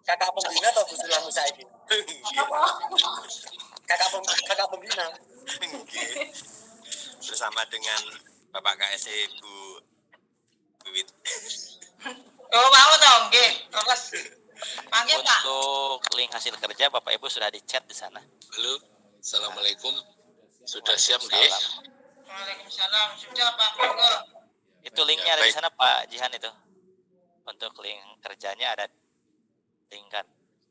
Kakak pembina atau Bu Sulamu saiki? Kakak pembina. Bersama dengan Bapak KSE Bu Wiwit. Oh, mau dong, nggih. Terus panggil Pak. Untuk link hasil kerja Bapak Ibu sudah di-chat di sana. Halo, Assalamualaikum. Sudah siap nggih? Waalaikumsalam. Sudah Pak, monggo. Itu linknya ada di sana Pak Jihan itu. Untuk link kerjanya ada link kan.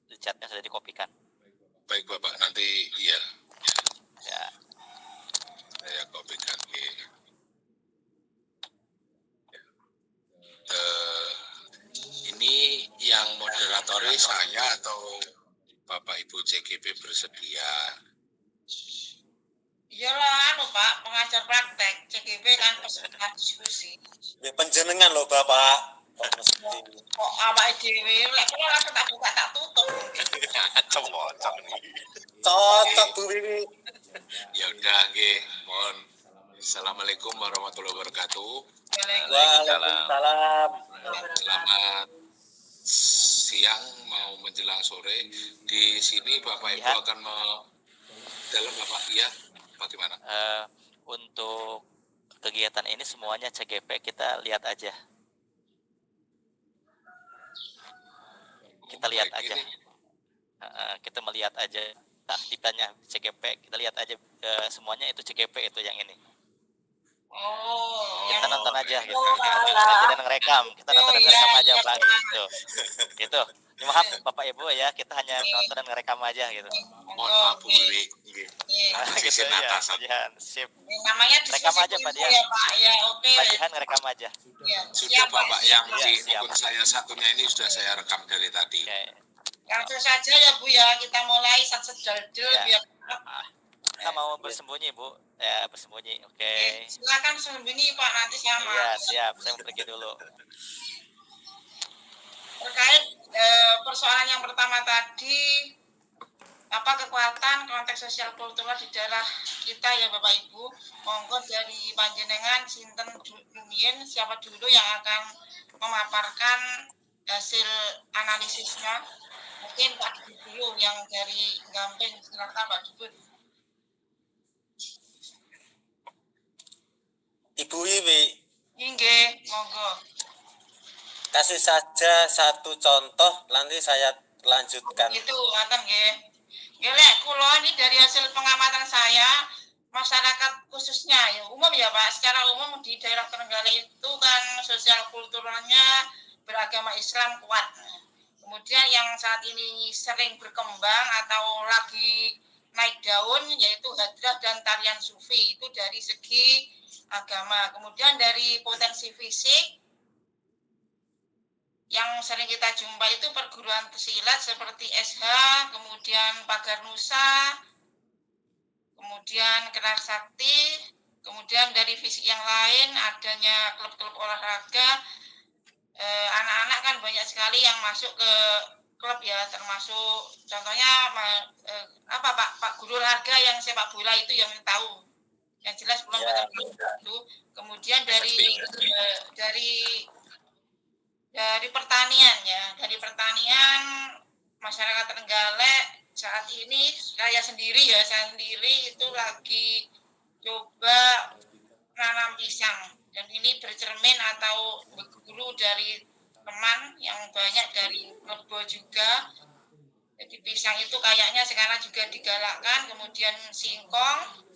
Di chatnya sudah dikopikan. Baik Bapak, nanti iya. Ya. Saya kopikan nggih. Ini yang moderatori saya atau Bapak Ibu CGP bersedia? Iyalah, Pak, pengajar praktek CGP kan peserta diskusi. Ya penjenengan loh Bapak. Kok awake dhewe lek kula langsung tak buka tak tutup. Cocok nih. Cocok Bu Wiwi. Ya udah nggih, mohon. Assalamualaikum warahmatullahi wabarakatuh. Waalaikumsalam. Selamat siang mau menjelang sore. Di sini Bapak Ibu akan dalam Bapak ya bagaimana? Untuk kegiatan ini semuanya CGP kita lihat aja. Kita lihat aja. Kita melihat aja aktivitasnya CGP, kita lihat aja semuanya itu CGP itu yang ini. Oh, kita nonton aja gitu. Kita ngerekam, kita nonton dan ngerekam aja Pak gitu. Gitu. Maaf Bapak Ibu ya, kita hanya nonton dan ngerekam aja gitu. Mohon maaf Bu Wiwi. Gitu ya, Pak Jihan. Sip. Namanya rekam aja Pak Jihan. Ya Pak, ya oke. Pak Jihan ngerekam aja. Sudah Bapak yang di akun saya satunya ini sudah saya rekam dari tadi. Langsung saja ya Bu ya, kita mulai sat-sedal-del biar kita mau bersembunyi Bu, ya bersembunyi, oke. Silakan sembunyi Pak, nanti saya mau. Iya siap, saya mau pergi dulu. Terkait persoalan yang pertama tadi, apa kekuatan konteks sosial kultural di daerah kita ya Bapak Ibu, monggo dari panjenengan sinten Dumien, siapa dulu yang akan memaparkan hasil analisisnya? Mungkin Pak Dubut dulu yang dari Gamping, silakan Pak Dubut. Ibu Wiwi. Nggih, monggo. Kasih saja satu contoh, nanti saya lanjutkan. Itu ngaten nggih. Nggih lek kula ini dari hasil pengamatan saya, masyarakat khususnya ya umum ya Pak, secara umum di daerah Trenggalek itu kan sosial kulturalnya beragama Islam kuat. Kemudian yang saat ini sering berkembang atau lagi naik daun yaitu hadrah dan tarian sufi, itu dari segi agama. Kemudian dari potensi fisik yang sering kita jumpa itu perguruan silat seperti SH, kemudian Pagar Nusa, kemudian Kerak Sakti, kemudian dari fisik yang lain adanya klub-klub olahraga. Anak-anak kan banyak sekali yang masuk ke klub ya, termasuk contohnya Pak guru olahraga yang sepak bola itu yang tahu. Yang jelas belum itu. Kemudian dari pertanian ya, dari pertanian masyarakat Trenggalek saat ini saya sendiri itu lagi coba nanam pisang, dan ini bercermin atau berguru dari teman yang banyak dari Lebo juga. Jadi pisang itu kayaknya sekarang juga digalakkan, kemudian singkong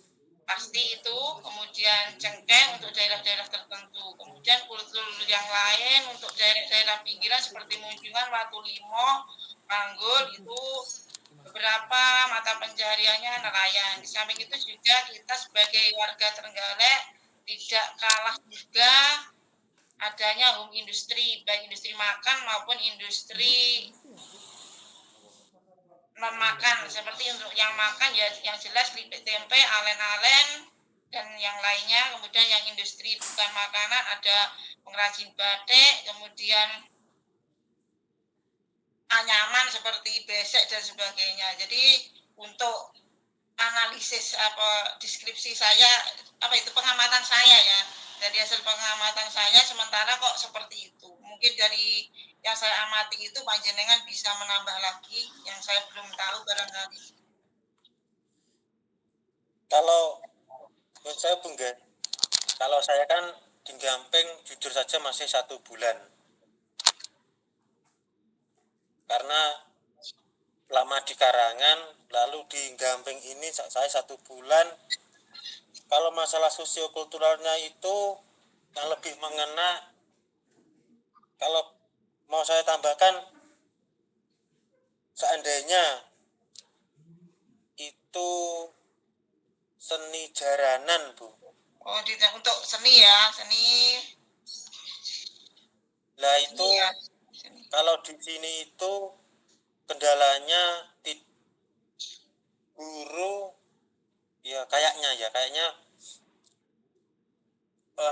pasti itu, kemudian cengkeh untuk daerah-daerah tertentu, kemudian kultur yang lain untuk daerah-daerah pinggiran seperti Munjungan, Watu Limo, Manggul itu beberapa mata pencahariannya nelayan. Di samping itu juga kita sebagai warga Trenggalek tidak kalah juga adanya home industry, baik industri makan maupun industri non makan. Seperti untuk yang makan ya yang jelas keripik tempe, alen-alen dan yang lainnya. Kemudian yang industri bukan makanan ada pengrajin batik, kemudian anyaman seperti besek dan sebagainya. Jadi untuk analisis deskripsi saya pengamatan saya ya, dari hasil pengamatan saya sementara kok seperti itu. Mungkin dari yang saya amati itu panjenengan bisa menambah lagi yang saya belum tahu barangkali. Kalau menurut saya Bung Gen, kalau saya kan di Gampeng jujur saja masih 1 bulan. Karena lama di Karangan, lalu di Gampeng ini saya 1 bulan. Kalau masalah sosiokulturalnya itu yang lebih mengena, kalau mau saya tambahkan, seandainya itu seni jaranan, Bu. Oh, untuk seni ya, seni. Nah itu Ya. kalau di sini itu kendalanya guru ya kayaknya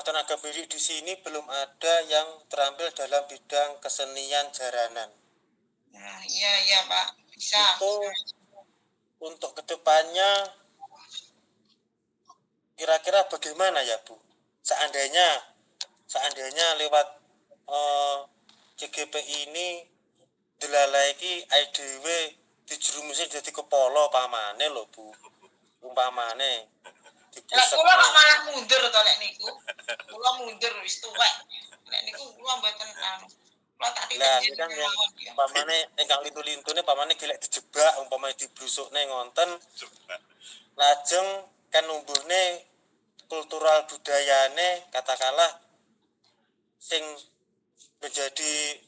tenaga pendidik di sini belum ada yang terampil dalam bidang kesenian jaranan. Nah, iya Pak, bisa. Itu untuk kedepannya kira-kira bagaimana ya Bu? Seandainya lewat CGP ini dilalai IDW dijurumusin jadi kepala pamane lho Bu. Umpamane Lah kula kok malah mundur to lek niku. Kula mundur wis tuwek. Lek niku kula mboten kula tak Lah titip kan yang mawon ya. umpamane ingkang lintu-lintune pamane gelek dijebak umpamane dibrusukne ngonten lajeng kan numbuhne kultural budayane katakanlah sing menjadi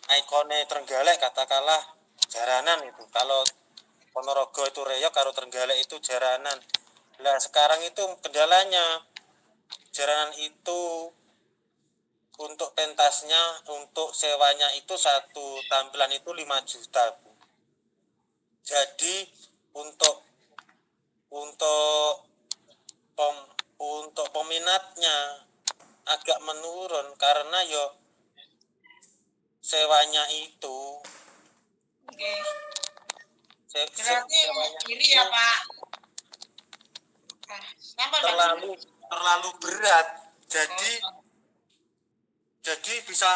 ikone Trenggalek katakanlah jaranan itu. Kalau Ponorogo itu reok, karo Trenggalek itu jaranan. Lah sekarang itu kendalanya jaranan itu untuk pentasnya, untuk sewanya itu satu tampilan itu 5 juta, Bu. Jadi untuk peminatnya agak menurun karena yo sewanya itu Oke. Berarti sewanya ini ya Pak. Nah, sampai terlalu berat. Jadi bisa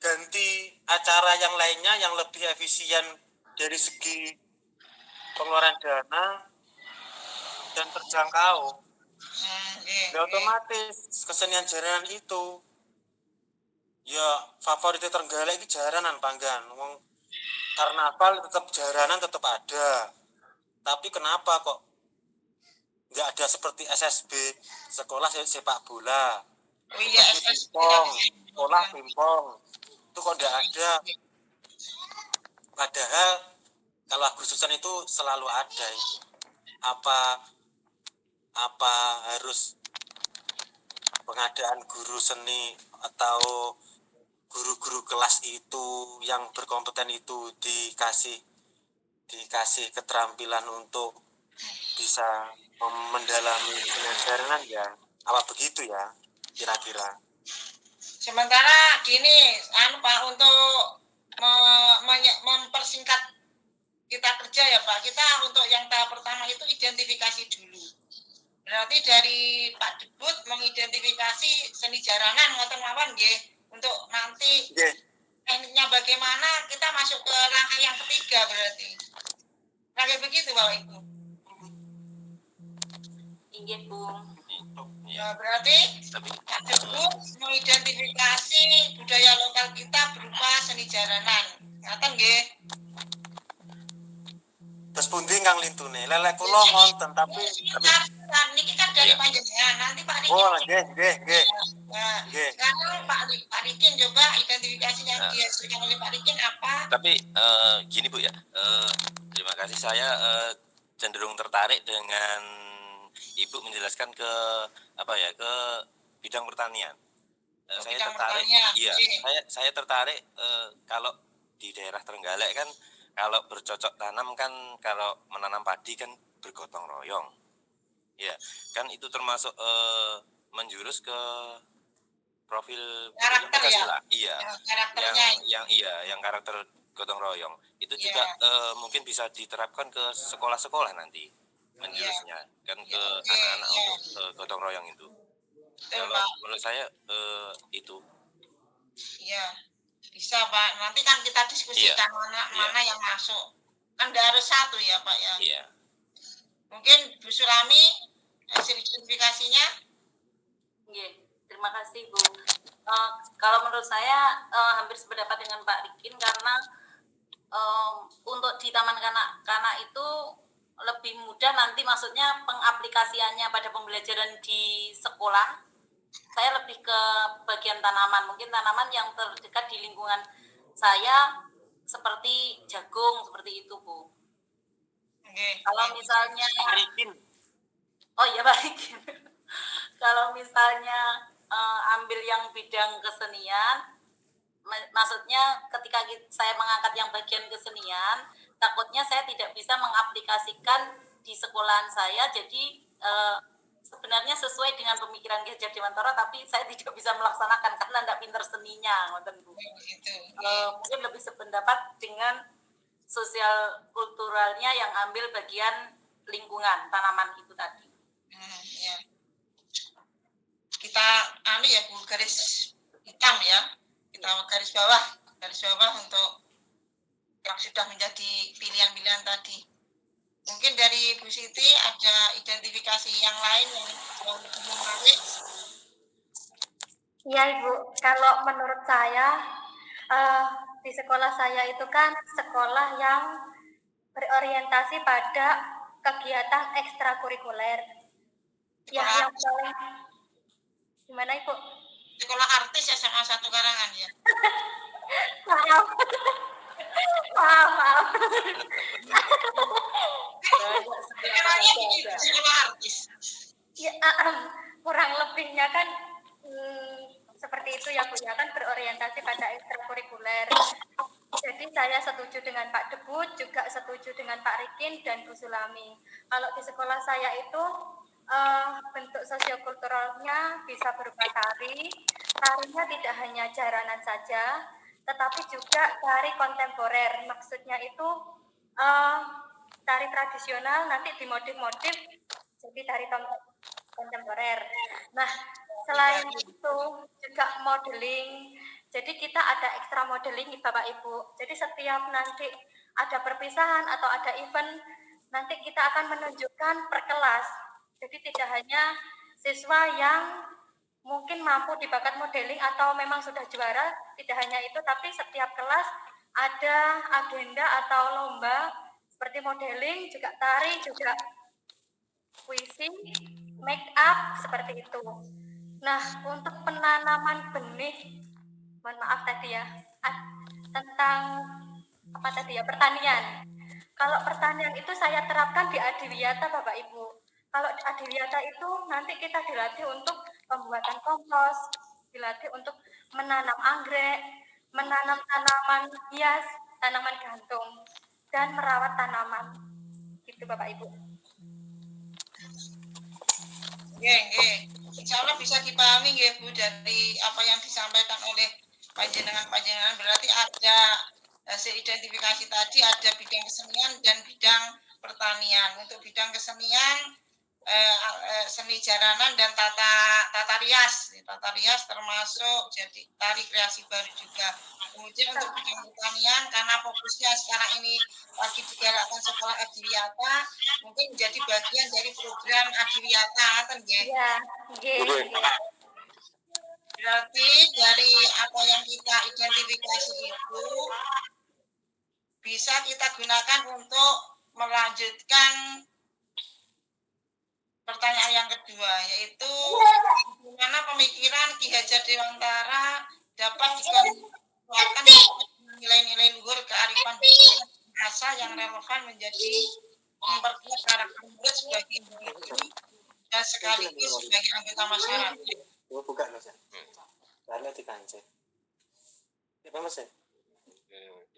ganti acara yang lainnya yang lebih efisien dari segi pengeluaran dana dan terjangkau. Ya otomatis kesenian jaranan itu ya favorit Trenggalek itu jaranan panggan. Wong karnaval tetap jaranan tetap ada. Tapi kenapa kok nggak ada seperti SSB sekolah sepak bola? Oh iya, sekolah pimpong itu kok nggak ada. Padahal kalau Agustusan itu selalu ada. Apa harus pengadaan guru seni atau guru-guru kelas itu yang berkompeten itu dikasih keterampilan untuk bisa mendalami jaranan ya? Apa begitu ya kira-kira? Sementara gini, Pak, untuk mempersingkat kita kerja ya Pak, kita untuk yang tahap pertama itu identifikasi dulu. Berarti dari Pak Debut mengidentifikasi seni jaranan ngoten mawon nggih, untuk nanti tekniknya bagaimana kita masuk ke langkah yang ketiga berarti. Kayak begitu Bapak Ibu. Inggih Bung. Ya, berarti Pak Debut mengidentifikasi budaya lokal kita berupa seni jaranan. Ngaten nggih. Terus pundi kang lintune? Lelek kula ngonten tapi niki kan dari panjenengan. Nanti Pak Rikin. oh nggih. Nah, sekarang Pak Rikin coba identifikasi yang dihasilkan oleh Pak Rikin apa? Tapi gini Bu ya, terima kasih, saya cenderung tertarik dengan Ibu menjelaskan ke ke bidang pertanian. Saya tertarik, saya tertarik kalau di daerah Trenggalek kan kalau bercocok tanam kan, kalau menanam padi kan bergotong royong, ya kan itu termasuk menjurus ke profil karakter ya, iya, karakternya yang karakter gotong royong itu juga mungkin bisa diterapkan ke sekolah-sekolah nanti menjurusnya kan ke anak-anak untuk gotong royong itu. Kalau menurut saya itu Bisa Pak, nanti kan kita diskusikan Iya. mana yang masuk. Kan nggak harus satu ya Pak ya. Iya. Mungkin Bu Sulami hasil identifikasinya. Iya, terima kasih Bu. Kalau menurut saya hampir sependapat dengan Pak Rikin karena untuk di taman kanak-kanak itu lebih mudah nanti, maksudnya pengaplikasiannya pada pembelajaran di sekolah. Saya lebih ke bagian tanaman, mungkin tanaman yang terdekat di lingkungan saya seperti jagung, seperti itu Bu. Kalau misalnya oh iya baik. Kalau misalnya ambil yang bidang kesenian, maksudnya ketika saya mengangkat yang bagian kesenian, takutnya saya tidak bisa mengaplikasikan di sekolahan saya, jadi sebenarnya sesuai dengan pemikiran Ki Hajar Dewantara, tapi saya tidak bisa melaksanakan karena tidak pinter seninya, mungkin lebih sependapat dengan sosial kulturalnya yang ambil bagian lingkungan tanaman itu tadi. Ya. Kita ya Bu, garis hitam ya, kita garis bawah untuk yang sudah menjadi pilihan-pilihan tadi. Mungkin dari Bu Siti ada identifikasi yang lain yang jauh lebih menarik. Iya Ibu, kalau menurut saya di sekolah saya itu kan sekolah yang berorientasi pada kegiatan ekstrakurikuler. Yang paling gimana Ibu? Sekolah artis SMA 1 Karangan ya. Maaf. Sekolah artis. Ya, kurang lebihnya kan seperti itu ya Bu, ya kan berorientasi pada ekstrakurikuler. Jadi saya setuju dengan Pak Debut, juga setuju dengan Pak Rikin dan Bu Sulami. Kalau di sekolah saya itu bentuk sosiokulturalnya bisa berupa tari. Tarinya tidak hanya jaranan saja, tetapi juga tari kontemporer. Maksudnya itu tari tradisional nanti dimodif-modif jadi tari kontemporer. Nah, selain itu juga modeling. Jadi kita ada ekstra modeling Bapak Ibu. Jadi setiap nanti ada perpisahan atau ada event, nanti kita akan menunjukkan per kelas. Jadi tidak hanya siswa yang mungkin mampu di bakat modeling atau memang sudah juara, tidak hanya itu, tapi setiap kelas ada agenda atau lomba seperti modeling, juga tari, juga puisi, make up, seperti itu. Nah, untuk penanaman benih, mohon maaf tadi ya, tentang apa tadi ya, pertanian. Kalau pertanian itu saya terapkan di Adiwiyata Bapak Ibu. Kalau di Adiwiyata itu nanti kita dilatih untuk pembuatan kompos, dilatih untuk menanam anggrek, menanam tanaman hias, tanaman gantung, dan merawat tanaman. Gitu Bapak Ibu. Insya Allah bisa dipahami ya Bu dari apa yang disampaikan oleh panjenengan. Berarti ada hasil identifikasi tadi, ada bidang kesenian dan bidang pertanian. Untuk bidang kesenian, seni jaranan dan tata rias. Tata rias termasuk jadi tari kreasi baru juga. Kemudian untuk bidang pertanian, karena fokusnya sekarang ini lagi digalakkan sekolah Adiwiyata, mungkin menjadi bagian dari program Adiwiyata, kan ya? Berarti dari apa yang kita identifikasi itu bisa kita gunakan untuk melanjutkan pertanyaan yang kedua, yaitu bagaimana pemikiran Ki Hajar Dewantara dapat dikeluarkan nilai-nilai luhur kearifan bahasa yang relevan menjadi memperkuat karakter murid sebagai individu dan sekaligus sebagai anggota masyarakat. Buka Mas. Karena dikancing. Apa Mas?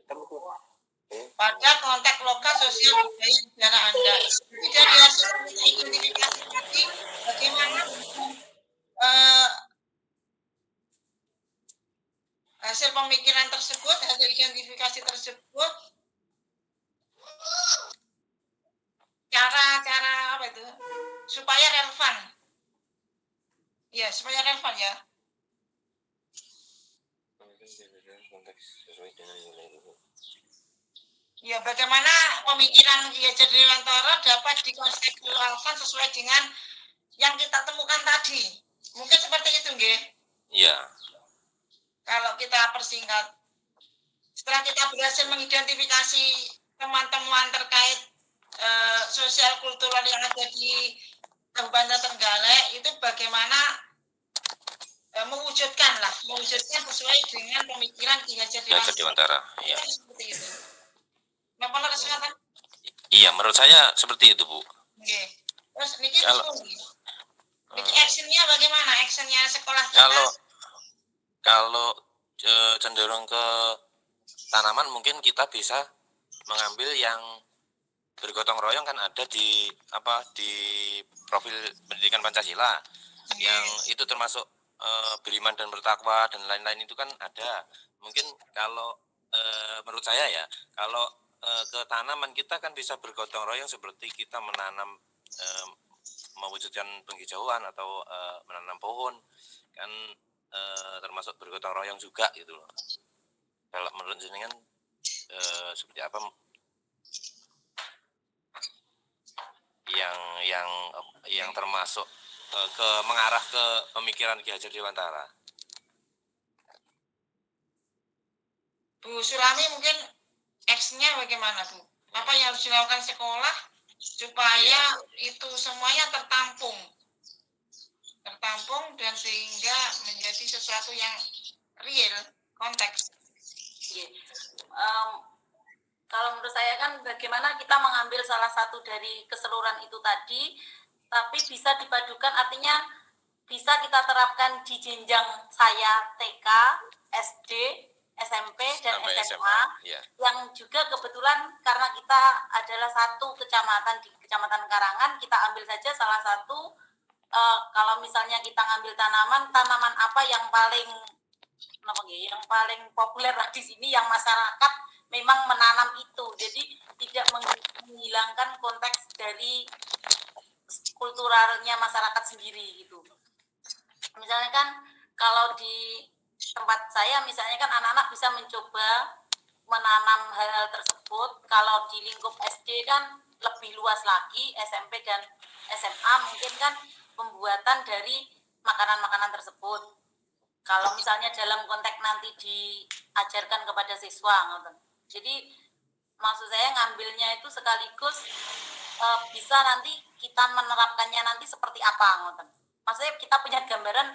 Kamu pada konteks lokal sosial budaya negara Anda. Jadi dari hasil identifikasi tadi, bagaimana hasil pemikiran tersebut, hasil identifikasi tersebut, cara apa itu, supaya relevan. Ya, supaya relevan ya. Ya, bagaimana pemikiran Ki Hajar Dewantara dapat dikonseptualkan sesuai dengan yang kita temukan tadi. Mungkin seperti itu, nggih. Iya. Kalau kita persingkat. Setelah kita berhasil mengidentifikasi teman-teman terkait sosial kultural yang ada di Kabupaten Trenggalek, itu bagaimana mewujudkan sesuai dengan pemikiran Ki Hajar Ki Hajar Dewantara. Iya. Seperti itu. Napa leres ngaten? Iya, menurut saya seperti itu, Bu. Nggih. Terus niki niki eh, actionnya bagaimana? Actionnya sekolah kita? Kalau cenderung ke tanaman mungkin kita bisa mengambil yang bergotong royong, kan ada di profil pendidikan Pancasila. Yang itu termasuk beriman dan bertakwa dan lain-lain itu kan ada. Mungkin kalau menurut saya ya, kalau ke tanaman kita kan bisa bergotong royong seperti kita menanam mewujudkan penghijauan atau menanam pohon kan termasuk bergotong royong juga gitu loh. Kalau menurut jenengan seperti apa yang termasuk mengarah ke pemikiran Ki Hajar Dewantara? Bu Sulami mungkin actionnya bagaimana, Bu? Apa yang harus dilakukan sekolah supaya itu semuanya tertampung dan sehingga menjadi sesuatu yang real, konteks. Kalau menurut saya kan bagaimana kita mengambil salah satu dari keseluruhan itu tadi, tapi bisa dipadukan, artinya bisa kita terapkan di jenjang saya TK, SD, SMP, dan SMA, yang juga kebetulan karena kita adalah satu kecamatan di Kecamatan Karangan, kita ambil saja salah satu, kalau misalnya kita ngambil tanaman apa yang paling populer lah di sini, yang masyarakat memang menanam itu, jadi tidak menghilangkan konteks dari kulturalnya masyarakat sendiri gitu. Misalnya kan kalau di tempat saya misalnya kan anak-anak bisa mencoba menanam hal-hal tersebut. Kalau di lingkup SD kan lebih luas lagi, SMP dan SMA mungkin kan pembuatan dari makanan-makanan tersebut. Kalau misalnya dalam konteks nanti diajarkan kepada siswa, jadi maksud saya ngambilnya itu sekaligus bisa nanti kita menerapkannya nanti seperti apa, maksudnya kita punya gambaran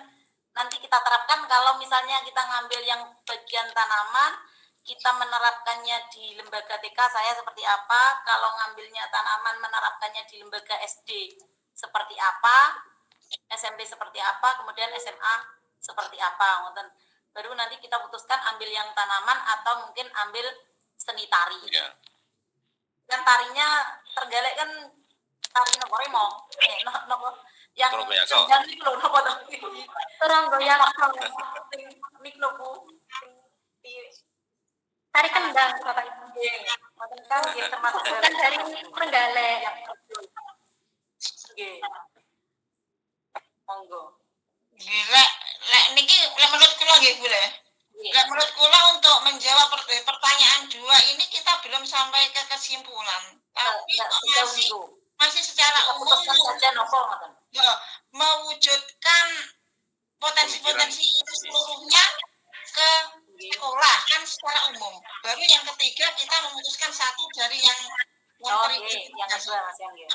nanti kita terapkan. Kalau misalnya kita ngambil yang bagian tanaman, kita menerapkannya di lembaga TK saya seperti apa, kalau ngambilnya tanaman menerapkannya di lembaga SD seperti apa, SMP seperti apa, kemudian SMA seperti apa, baru nanti kita putuskan ambil yang tanaman atau mungkin ambil seni tari. Kan tarinya Trenggalek kan tari nopo remo, yang sedang itu loh nopo tapi Orang goyang mikrobu tari kendang Bapak Ibu. kan termasuk Bukan dari Trenggalek. Monggo. Lek niki menurut kula nggih Bu Le. Lek menurut kula untuk menjawab pertanyaan 2 ini kita belum sampai ke kesimpulan. Tapi masih secara umum saja nopo mewujudkan potensi-potensi itu seluruhnya ke sekolah kan secara umum. Baru yang ketiga kita memutuskan satu dari yang kedua Mas Yang.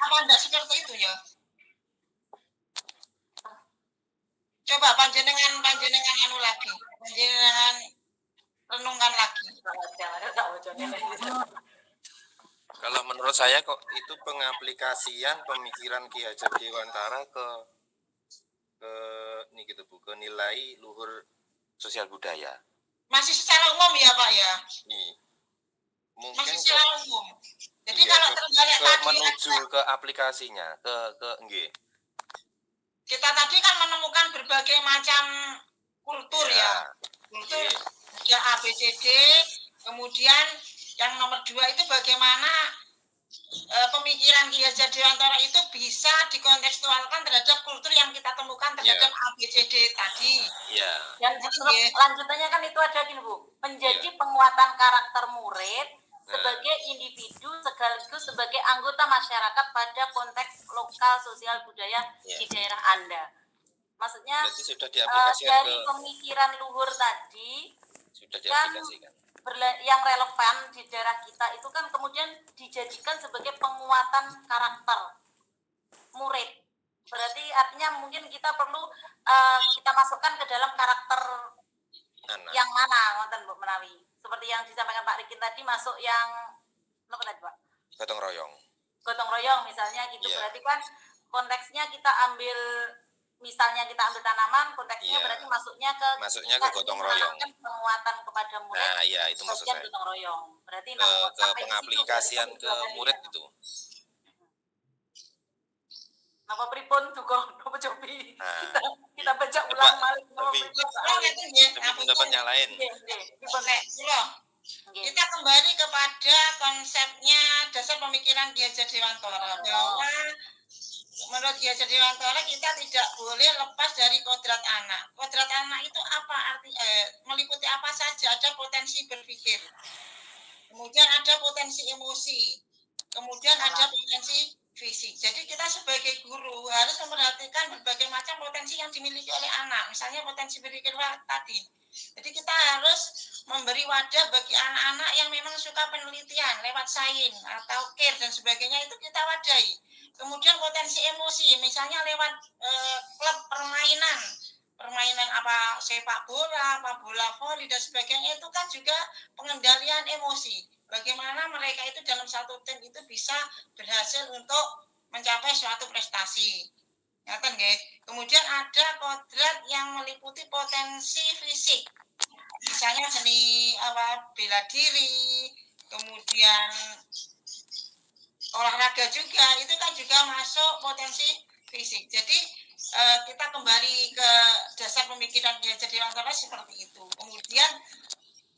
Apa enggak seperti itu ya? Coba panjenengan anu lagi. Panjenengan renungkan lagi. Kalau menurut saya kok itu pengaplikasian pemikiran Ki Hajar Dewantara ke ini gitu Bu, ke nilai luhur sosial budaya. Masih secara umum ya Pak ya? Mungkin masih secara umum. Jadi kalau Trenggalek tadi menuju ke aplikasinya, ke nggih. Kita tadi kan menemukan berbagai macam kultur ya. Kultur ada ABCD, kemudian yang nomor 2 itu bagaimana pemikiran Ki Hajar Dewantara itu bisa dikontekstualkan terhadap kultur yang kita temukan terhadap ABCD tadi. Iya. Dan lanjutannya kan itu ada gini Bu, menjadi penguatan karakter murid sebagai individu sekaligus sebagai anggota masyarakat pada konteks lokal sosial budaya di daerah Anda. Maksudnya Berarti sudah diaplikasikan dari pemikiran luhur tadi sudah diaplikasikan. Yang relevan di daerah kita itu kan kemudian dijadikan sebagai penguatan karakter murid. Berarti artinya mungkin kita perlu kita masukkan ke dalam karakter yang mana, Bu Menawi? Seperti yang disampaikan Pak Rikin tadi, masuk yang apa tadi Pak? Gotong royong. Gotong royong misalnya gitu. Berarti kan konteksnya kita ambil, misalnya kita ambil tanaman, konteksnya berarti masuknya ke gotong royong. Penguatan kepada murid. Nah, iya itu maksud saya. Gotong royong. Berarti ke pengaplikasian ke murid itu. Napa pripun juga nopo cobi. Kita baca ulang malih napa pripun. Pendapat yang lain. Kita kembali kepada konsepnya dasar pemikiran Ki Hajar Dewantara, bahwa menurut Ki Hajar Dewantara kita tidak boleh lepas dari kodrat anak. Kodrat anak itu apa meliputi apa saja? Ada potensi berpikir, kemudian ada potensi emosi, kemudian ada potensi fisik. Jadi kita sebagai guru harus memperhatikan berbagai macam potensi yang dimiliki oleh anak. Misalnya potensi berpikir tadi. Jadi kita harus memberi wadah bagi anak-anak yang memang suka penelitian lewat sains atau care dan sebagainya, itu kita wadahi. Kemudian potensi emosi, misalnya lewat klub permainan apa sepak bola, apa bola voli dan sebagainya, itu kan juga pengendalian emosi. Bagaimana mereka itu dalam satu tim itu bisa berhasil untuk mencapai suatu prestasi. Ngaten nggih. Kemudian ada kodrat yang meliputi potensi fisik. Misalnya seni bela diri, kemudian olahraga juga, itu kan juga masuk potensi fisik. Jadi kita kembali ke dasar pemikiran Ki Hajar Dewantara seperti itu. Kemudian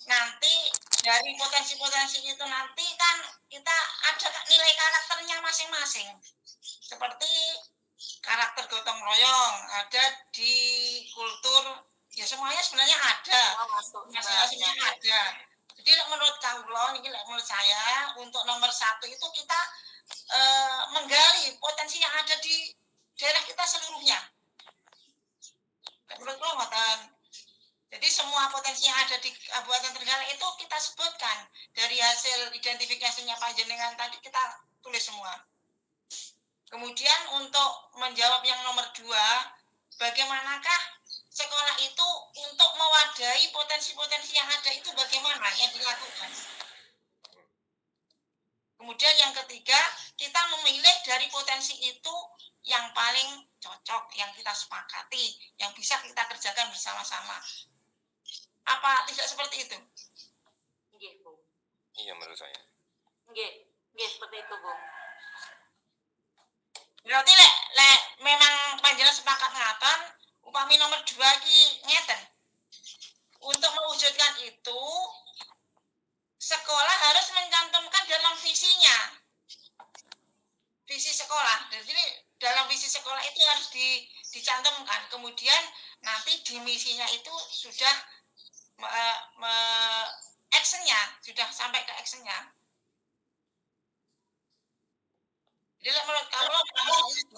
nanti dari potensi-potensi itu nanti kan kita ada nilai karakternya masing-masing. Seperti karakter gotong royong ada di kultur, ya semuanya sebenarnya ada, masing-masingnya ada. Jadi menurut menurut saya untuk nomor 1 itu kita menggali potensi yang ada di daerah kita seluruhnya. Menurut ngoten. Jadi semua potensi yang ada di Kabupaten Trenggalek itu kita sebutkan. Dari hasil identifikasinya panjenengan tadi kita tulis semua. Kemudian untuk menjawab yang nomor 2, bagaimanakah sekolah itu untuk mewadahi potensi-potensi yang ada itu bagaimana yang dilakukan. Kemudian yang ketiga, kita memilih dari potensi itu yang paling cocok, yang kita sepakati, yang bisa kita kerjakan bersama-sama. Apa tidak seperti itu? Nggih, Bu. Iya, menurut saya. Nggih, seperti itu, Bu. Berarti lek memang panjenengan sepakat ngaten, upami nomor 2 ki ngeten. Untuk mewujudkan itu, sekolah harus mencantumkan dalam visinya. Visi sekolah. Jadi dalam visi sekolah itu harus dicantumkan. Kemudian nanti di misinya itu sudah actionnya, sudah sampai ke actionnya. Jadi menurut kalau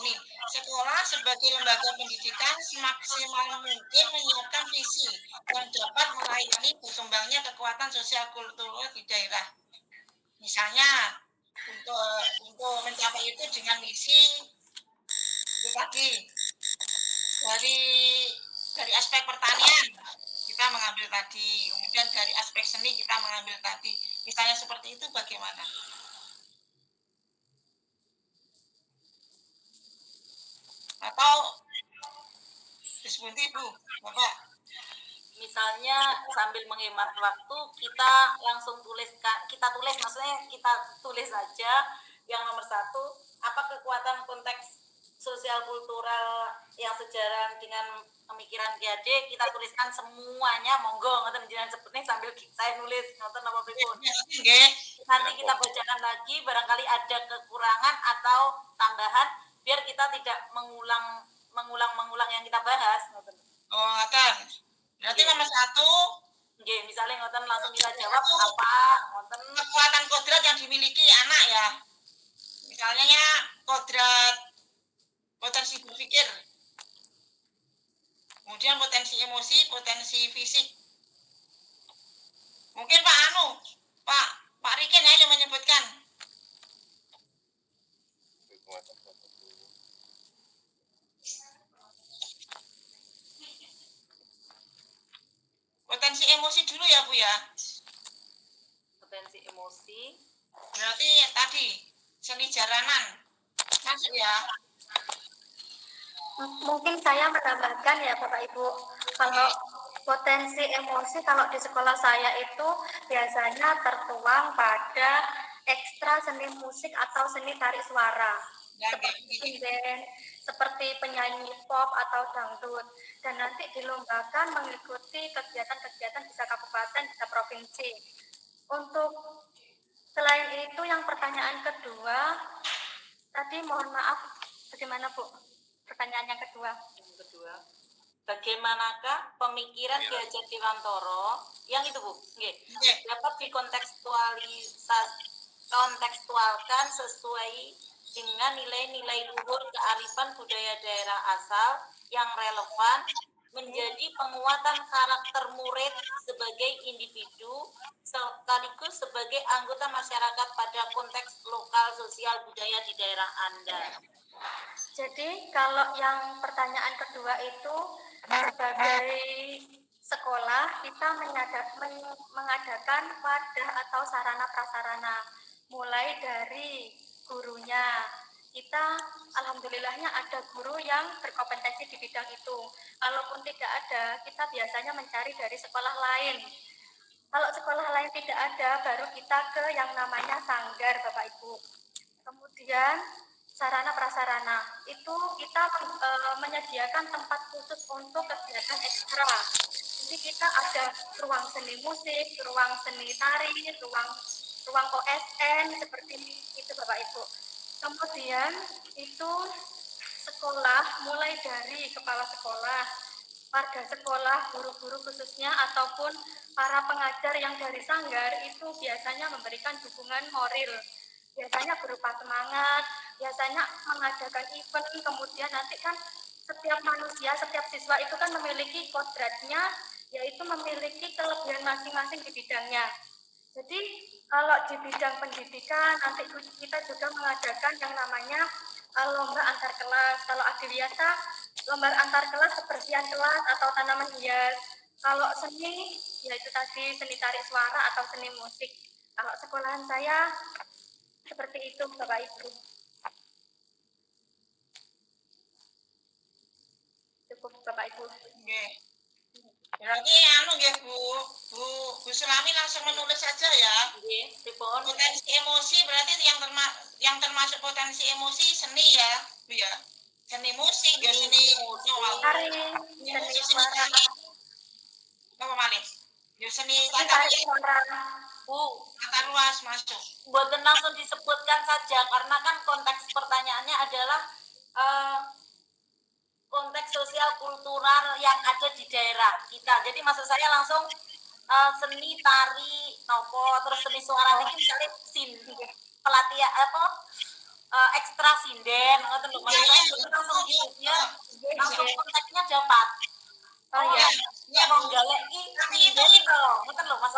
ini sekolah sebagai lembaga pendidikan semaksimal mungkin menyiapkan visi yang dapat melayani berkembangnya kekuatan sosial kultural di daerah. Misalnya untuk mencapai itu dengan misi itu tadi dari aspek pertanian kita mengambil tadi, kemudian dari aspek seni kita mengambil tadi. Misalnya seperti itu bagaimana? Atau disebut Bu, Bapak? Misalnya sambil menghemat waktu kita langsung kita tulis saja yang nomor 1, apa kekuatan konteks sosial kultural yang sejalan dengan pemikiran GAD, kita tuliskan semuanya, monggo ngoten jenengan sebutnya sambil saya nulis ngoten apa pripun. Nggih. nanti kita bacakan lagi, barangkali ada kekurangan atau tambahan biar kita tidak mengulang yang kita bahas. Oh, ngoten. Berarti nomor 1, Nggih, misalnya ngoten langsung kita jawab apa ngoten. kekuatan kodrat yang dimiliki anak ya. Misalnya kodrat potensi berpikir, kemudian potensi emosi, potensi fisik. Mungkin Pak Riken ya yang menyebutkan. Potensi emosi dulu ya Bu ya. Potensi emosi. Berarti tadi seni jalanan masuk ya. Mungkin saya menambahkan ya Bapak Ibu, kalau potensi emosi kalau di sekolah saya itu biasanya tertuang pada ekstra seni musik atau seni tarik suara, seperti band, seperti penyanyi pop atau dangdut, dan nanti dilombakan mengikuti kegiatan-kegiatan bisa kabupaten, bisa provinsi. Untuk selain itu yang pertanyaan kedua, tadi mohon maaf, bagaimana Bu? Pertanyaan yang kedua. Bagaimanakah pemikiran Ki Hajar Dewantoro yang itu Bu, dapat kontekstualkan sesuai dengan nilai-nilai luhur kearifan budaya daerah asal yang relevan menjadi penguatan karakter murid sebagai individu sekaligus sebagai anggota masyarakat pada konteks lokal sosial budaya di daerah Anda. Jadi kalau yang pertanyaan kedua itu sebagai sekolah kita mengadakan wadah atau sarana prasarana mulai dari gurunya. Kita alhamdulillahnya ada guru yang berkompetensi di bidang itu. Kalaupun tidak ada, kita biasanya mencari dari sekolah lain. Kalau sekolah lain tidak ada, baru kita ke yang namanya sanggar Bapak Ibu. Kemudian sarana prasarana itu kita menyediakan tempat khusus untuk kegiatan ekstra. Jadi kita ada ruang seni musik, ruang seni tari, ruang OSN seperti itu Bapak Ibu. Kemudian itu sekolah mulai dari kepala sekolah, warga sekolah, guru-guru khususnya ataupun para pengajar yang dari sanggar itu biasanya memberikan dukungan moral. Biasanya berupa semangat, biasanya mengadakan event, kemudian nanti kan setiap manusia, setiap siswa itu kan memiliki kodratnya, yaitu memiliki kelebihan masing-masing di bidangnya. Jadi kalau di bidang pendidikan, nanti kita juga mengadakan yang namanya lomba antar kelas. Kalau adiwiyata, lomba antar kelas kebersihan kelas atau tanaman hias. Kalau seni, yaitu tadi seni tarik suara atau seni musik. Kalau sekolahan saya, seperti itu Bapak Ibu. Cukup Bapak Ibu. Berarti Bu Sulami langsung menulis saja ya. Potensi emosi berarti yang termasuk potensi emosi seni ya, Bu ya. Seni musik ya, seni Tari, seni tari. Apa malih? Ya seni tarik suara. Bu, tata ruas masuk. buatan langsung disebutkan saja karena kan konteks pertanyaannya adalah konteks sosial kultural yang ada di daerah kita. Jadi maksud saya langsung seni tari nopo terus seni suara ini misalnya pelatihan ekstra sinden ngoten lho. Maksud saya langsung dia langsung konteksnya dapat. Oh iya. Ya mau galek iki sinden lho. Ngoten lho Mas.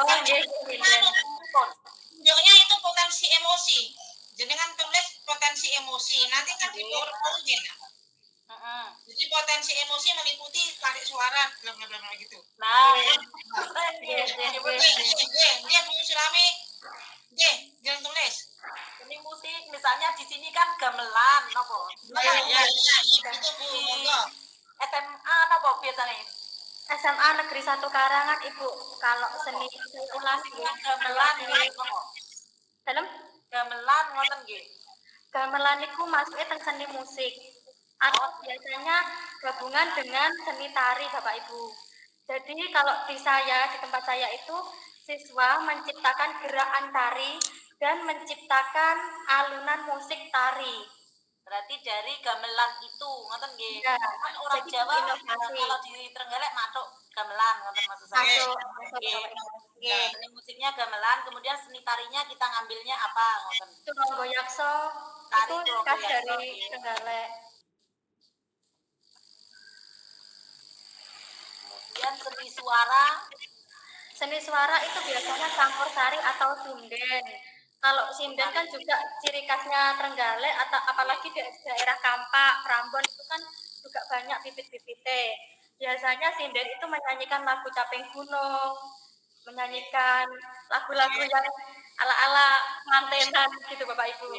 Videonya itu potensi emosi. Jenengan tulis potensi emosi. Nanti kan dipowerpoint. Jadi potensi emosi meliputi tarik suara, bla bla bla gitu. Nah, dia Bu Sulami. Jangan tulis. Seni musik misalnya di sini kan gamelan nopo. Ya, itu Bu, monggo. SMA nopo biasanya? SMA Negeri 1 Karangan Ibu. Kalau seni ulangi gamelan nopo. Dalam Gamelan ngoten nggih. gamelan itu masuknya teng seni musik. Atau biasanya gabungan dengan seni tari Bapak Ibu. Jadi kalau di tempat saya itu siswa menciptakan gerakan tari dan menciptakan alunan musik tari. Berarti dari gamelan itu, ngoten nggih. Ya, Kan orang jadi Jawa inovasi. kalau di Trenggalek masuk gamelan, ngoten maksud saya. Masuk, Nggih. Nggih. Seni musiknya gamelan, kemudian seni tarinya kita ngambilnya apa, ngoten. Turonggo Yakso Tari itu Turonggo khas Yakso, dari nggih. Trenggalek. Kemudian seni suara, Seni suara itu biasanya campur sari atau sinden. Kalau sinden kan juga ciri khasnya Trenggalek atau apalagi di daerah Kampak, Prambon itu kan juga banyak bibit-bibitnya. Biasanya sinden itu menyanyikan lagu Caping Gunung, menyanyikan lagu-lagu yang ala-ala mantenan gitu Bapak Ibu.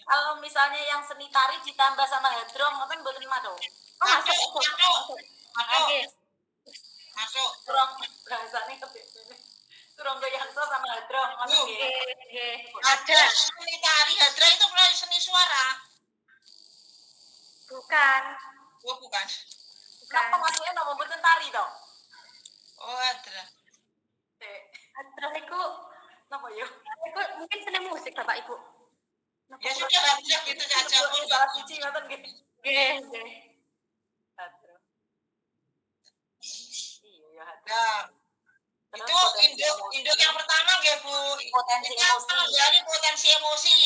kalau misalnya yang seni tari ditambah sama hadrong, ngoten mboten masuk. Oh masuk. Oke. Masuk. Turong bahasane kebeda. Turonggo Yakso sama hadrong, ngoten nggih. Ada seni tari hadra itu mulai seni suara. Bukan. Oh bukan. Kenapa masuknya nomor mboten tari toh? Oh hadra. Hadroh itu Napa yo? itu mungkin seni musik Bapak Ibu. Ya sudah hadra gitu saja. Salah siji ngoten nggih. Nggih. Hadrong. Iya ya hadrong. Nah, itu induk yang pertama nggih Bu. Potensi Kita emosi. menggali potensi emosi.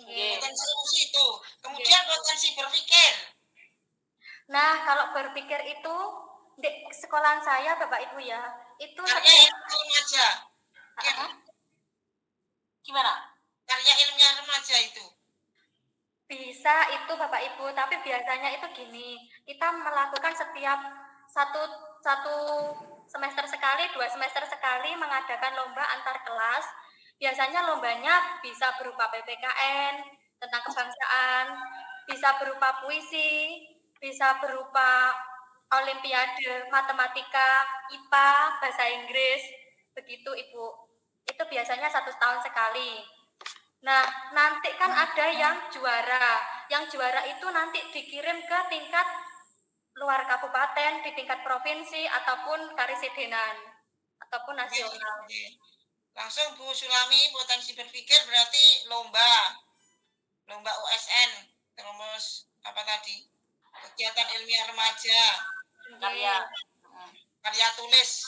Nggih. Potensi emosi itu. Kemudian potensi berpikir. Nah, kalau berpikir itu di sekolahan saya Bapak Ibu ya, itu Karya ilmiah remaja. Gimana? Karya ilmiah remaja itu. bisa itu Bapak Ibu, tapi biasanya itu gini, kita melakukan setiap satu semester sekali, 2 semester sekali mengadakan lomba antar kelas. Biasanya lombanya bisa berupa PPKN tentang kebangsaan, bisa berupa puisi, bisa berupa olimpiade matematika, IPA, bahasa Inggris, begitu Ibu. Itu biasanya 1 tahun sekali. Nah, nanti kan ada yang juara. Yang juara itu nanti dikirim ke tingkat luar kabupaten, di tingkat provinsi, ataupun karisidenan, ataupun nasional. Langsung Bu Sulami, potensi berpikir berarti lomba OSN, terus apa tadi? Kegiatan ilmiah remaja, karya tulis,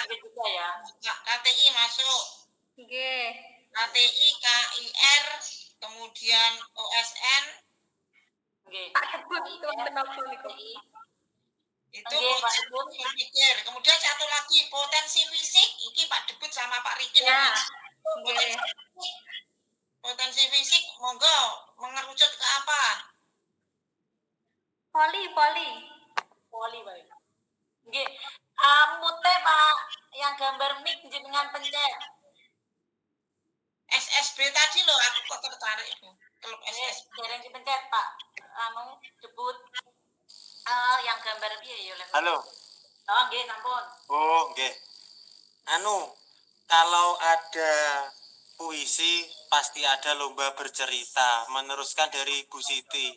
juga ya. KTI masuk, Nggih. KTI, KIR, kemudian OSN, Nggih. Pak Debut itu penelpon itu. itu Nggih, Pak potensi Debut. berpikir. Kemudian satu lagi potensi fisik, ini Pak Debut sama Pak Rikin. Ya. Potensi fisik, monggo mengerucut ke apa? Poli. Poli baik. Nggih. Mute Pak yang gambar mic jenengan pencet. SSB tadi loh, aku kok tertarik Bu. Klub SSB. Dereng dipencet Pak. Debut. Yang gambar piye ya Lek? Halo. Oh, nggih, sampun. Oh, nggih. Kalau ada puisi pasti ada lomba bercerita, meneruskan dari Bu Siti.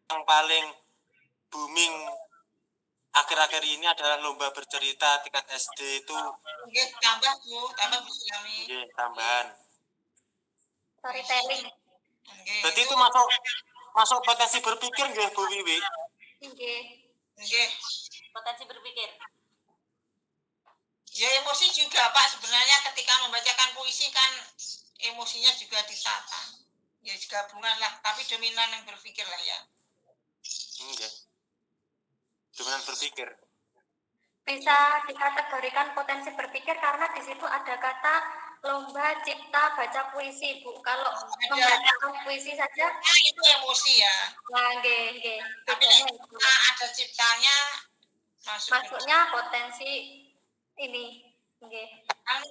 Yang paling booming akhir-akhir ini adalah lomba bercerita tingkat SD itu. Nggih, tambah Bu Sulami. Nggih, tambahan. Storytelling. Nggih. Berarti itu masuk potensi berpikir nggih Bu Wiwi? Nggih. Nggih. Potensi berpikir. Ya emosi juga Pak, sebenarnya ketika membacakan puisi kan emosinya juga ditata. Ya gabungan lah, tapi dominan yang berpikir lah ya. Nggih. Dominan berpikir. Bisa dikategorikan potensi berpikir karena di situ ada kata lomba cipta baca puisi, Bu. Kalau membacakan puisi saja, Nah, itu emosi ya. nah, nggih. Tapi Bedanya itu. ada ciptanya Masuknya potensi ini, nggih.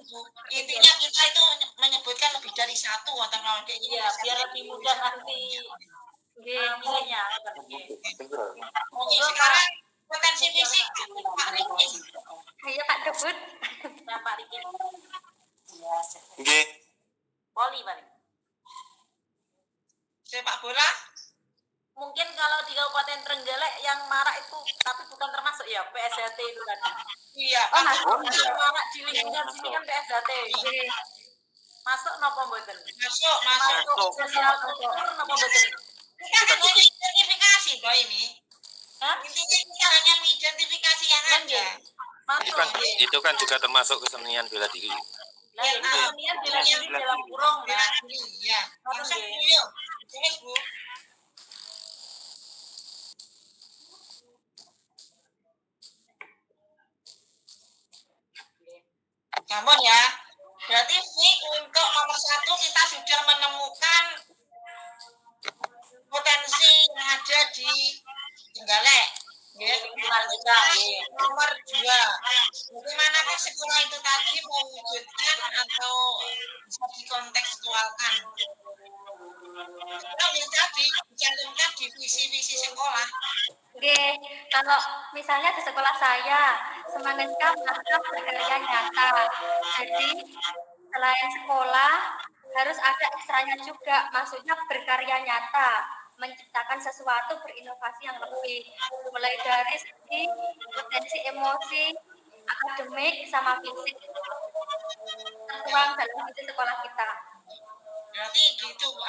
Bu, intinya kita itu menyebutkan lebih dari satu atau kayak gini. Iya, biar lebih mudah nanti Nggih. milihnya. Sekarang potensi fisik Pak Riki. Ayo Pak Debut. Nah, Pak Riki. Nggih. Poli paling. Sepak bola. Mungkin kalau di Kabupaten Trenggalek yang marak itu, tapi bukan termasuk ya PSDT itu tadi. Iya. Oh, masuk. Yang marak di lingkungan sini kan PSDT. Nggih. Masuk napa mboten? Masuk. Sosial kultur napa mboten? Kita hanya identifikasi kok ini. Hah? Intinya kita hanya mengidentifikasi yang ada. Masuk. Itu kan juga termasuk kesenian bela diri. Lah kesenian bela diri dalam kurung, Bela Mbak. diri, ya. Langsung Oke. Bu, yuk. Tulis, Bu. Gampang ya. Berarti untuk nomor 1 kita sudah menemukan potensi yang ada di Trenggalek. Ya, nomor 2, bagaimanakah sekolah itu tadi mewujudkan atau bisa dikontekstualkan? Kalau yang tadi dicantumkan di visi-visi sekolah. Oke, kalau misalnya di sekolah saya, semangatnya mantap berkarya nyata. Jadi, selain sekolah, harus ada ekstranya juga, maksudnya berkarya nyata, menciptakan sesuatu berinovasi yang lebih, mulai dari segi potensi emosi, akademik, sama fisik, tertuang dalam visi sekolah kita. Berarti gitu, Bu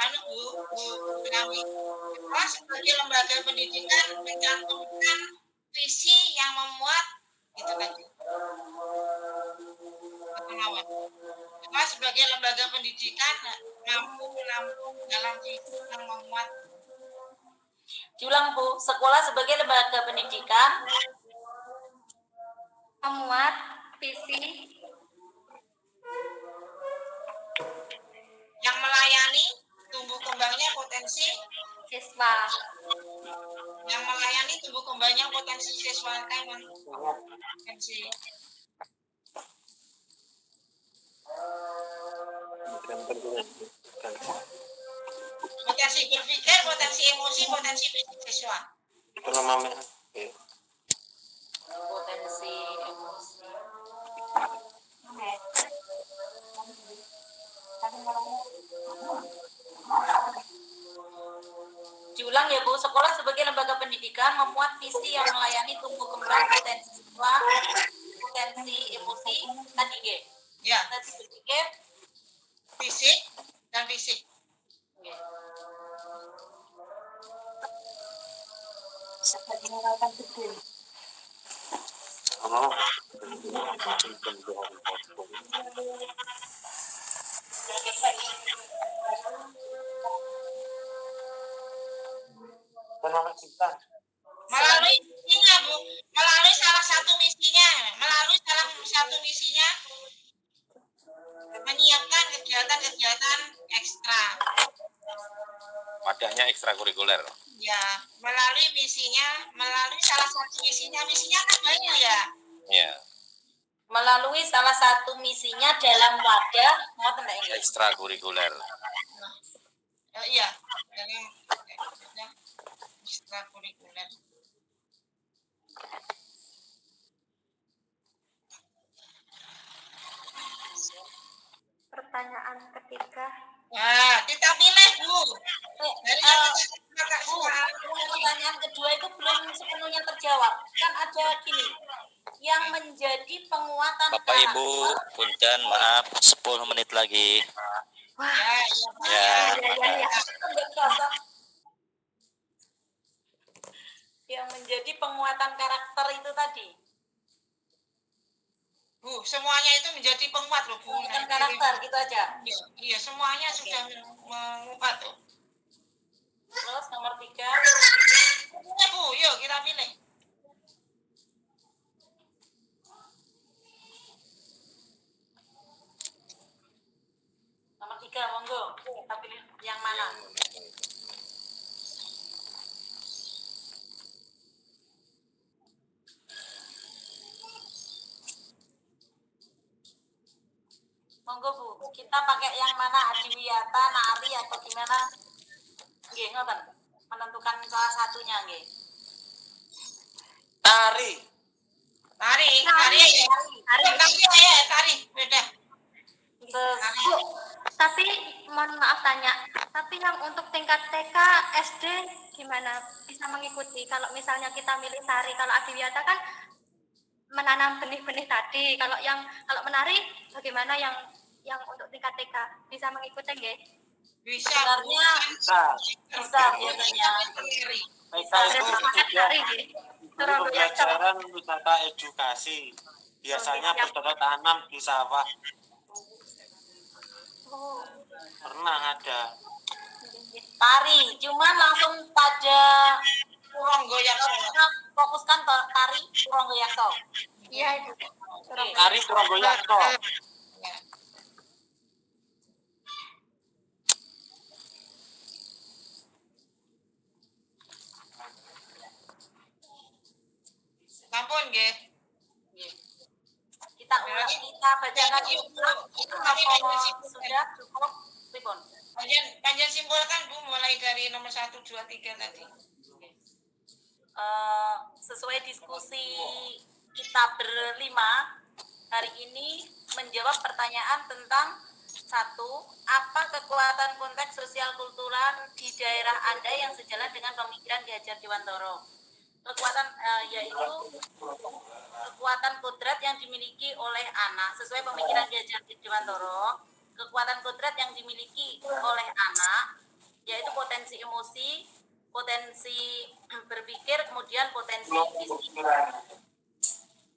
Kami. Sekolah sebagai lembaga pendidikan mencantumkan visi yang memuat itu tadi. Sekolah sebagai lembaga pendidikan mampu menampung dalam visi yang memuat. Diulang, Bu. Sekolah sebagai lembaga pendidikan Memuat visi yang melayani tumbuh kembangnya potensi siswa. yang melayani tumbuh kembangnya potensi siswa potensi potensi berpikir, potensi emosi, potensi fisik siswa. potensi emosi. Diulang ya Bu, sekolah sebagai lembaga pendidikan memuat visi yang melayani tumbuh kembang potensi siswa, potensi emosi, tadi G. Ya, Potensi berpikir, fisik dan fisik. Melalui misinya, Bu, melalui salah satu misinya menyiapkan kegiatan-kegiatan ekstra. Wadahnya ekstrakurikuler. Ya, melalui salah satu misinya kan banyak ya. Ya, melalui salah satu misinya dalam wadah ngoten Mbak Inggris. ekstrakurikuler. Iya, dalam ekstrakurikuler. Pertanyaan ketiga. Nah, kita pilih, Bu. Dari Bu, pertanyaan kedua itu belum sepenuhnya terjawab. Kan ada gini, yang menjadi penguatan Bapak Ibu, punten maaf 10 menit lagi. Ya. Yang menjadi penguatan karakter itu tadi. Bu, semuanya itu menjadi penguat loh, Bu. Penguatan karakter gitu aja. Iya, semuanya sudah menguat tuh. Terus nomor 3. Ya, Bu, yuk kita pilih. Nomor 3, monggo. Kita pilih yang mana? Monggo Bu, kita pakai yang mana? Adiwiyata, nari atau gimana? Nggih, ngoten. Menentukan salah satunya nggih. Tari. Tari, beda. Bu, tapi mohon maaf tanya, tapi yang untuk tingkat TK, SD gimana bisa mengikuti? Kalau misalnya kita milih tari, kalau Adiwiyata kan menanam benih-benih tadi, kalau menari bagaimana yang yang untuk tingkat TK bisa mengikuti nggih? Bisa. Sebenarnya bisa biasanya. TK Dan itu semangat juga hari nggih. jadi Surabaya pembelajaran wisata edukasi. Biasanya siap. bercocok tanam di sawah. Oh, Pernah ada. Tari, cuman langsung pada Kurang goyang kita fokuskan ke tari Purangga Yakso. iya Ibu. Surabaya. Tari Puranggoyakso. Sampun nggih. Kita bacakan ulang. Apa sudah cukup? Pripun? Panjang simpulkan Bu mulai dari nomor 1, 2, 3 tadi. Sesuai diskusi kita berlima hari ini menjawab pertanyaan tentang satu, apa kekuatan konteks sosial kultural di daerah Anda yang sejalan dengan pemikiran Ki Hajar Dewantara? Kekuatan yaitu kekuatan kodrat yang dimiliki oleh anak sesuai pemikiran Ki Hajar Dewantara. Kekuatan kodrat yang dimiliki oleh anak yaitu potensi emosi, potensi berpikir, kemudian potensi fisik.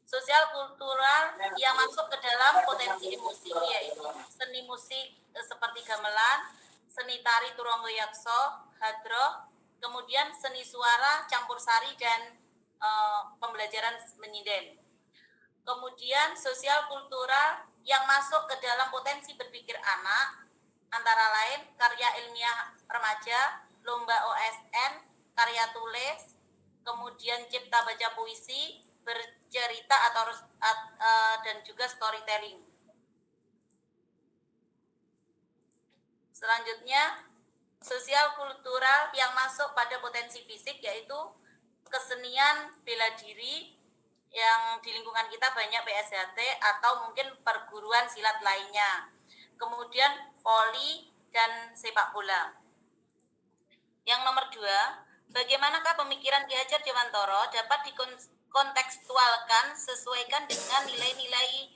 Sosial kultural yang masuk ke dalam potensi emosi yaitu seni musik seperti gamelan, seni tari Turangga Yakso, hadroh, kemudian seni suara, campur sari, dan pembelajaran menyinden. Kemudian sosial kultural yang masuk ke dalam potensi berpikir anak antara lain karya ilmiah remaja, lomba OSN, karya tulis, kemudian cipta baca puisi, bercerita dan juga storytelling. Selanjutnya, sosial kultural yang masuk pada potensi fisik yaitu kesenian bela diri yang di lingkungan kita banyak PSHT atau mungkin perguruan silat lainnya. Kemudian voli dan sepak bola. Yang nomor 2, bagaimanakah pemikiran Ki Hajar Dewantara dapat dikontekstualkan sesuaikan dengan nilai-nilai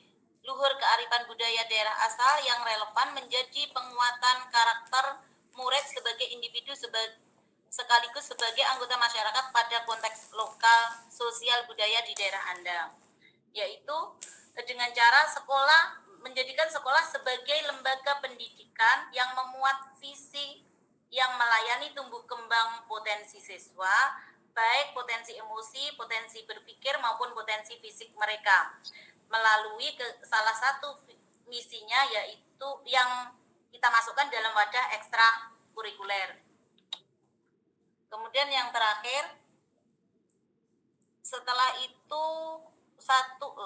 luhur kearifan budaya daerah asal yang relevan menjadi penguatan karakter murid sebagai individu sekaligus sebagai anggota masyarakat pada konteks lokal sosial budaya di daerah Anda, yaitu dengan cara menjadikan sekolah sebagai lembaga pendidikan yang memuat visi yang melayani tumbuh kembang potensi siswa, baik potensi emosi, potensi berpikir maupun potensi fisik mereka, melalui salah satu misinya yaitu yang kita masukkan dalam wadah ekstra kurikuler. Kemudian yang terakhir, setelah itu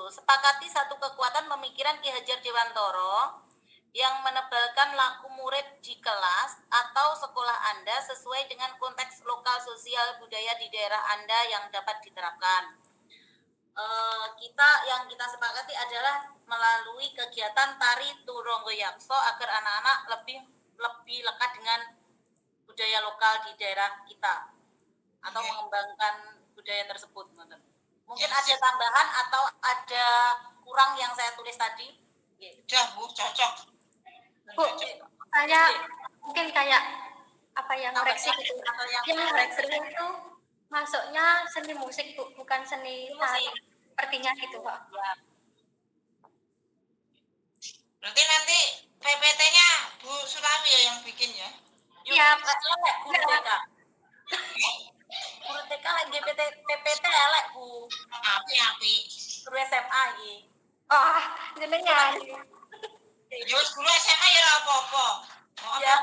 sepakati satu kekuatan pemikiran Ki Hajar Dewantara yang menebalkan laku murid di kelas atau sekolah Anda sesuai dengan konteks lokal sosial budaya di daerah Anda yang dapat diterapkan. Yang kita sepakati adalah melalui kegiatan tari Turangga Yakso agar anak-anak lebih lekat dengan budaya lokal di daerah kita atau mengembangkan budaya tersebut. Mungkin ada tambahan atau ada kurang yang saya tulis tadi? Udah Bu, cocok. Bu, saya mungkin kayak apa yang koreksi gitu. Yang koreksi itu masuknya seni musik Bu, bukan seni tari. Sepertinya gitu Pak. Ya. Berarti nanti PPT-nya Bu Sulami ya yang bikin ya? Iya, Pak. Guru TK. Guru TK lagi PPT elek Bu. Api. Guru SMA iki. Oh, jenengan. Ya wis guru SMA ya ora apa-apa. Ya.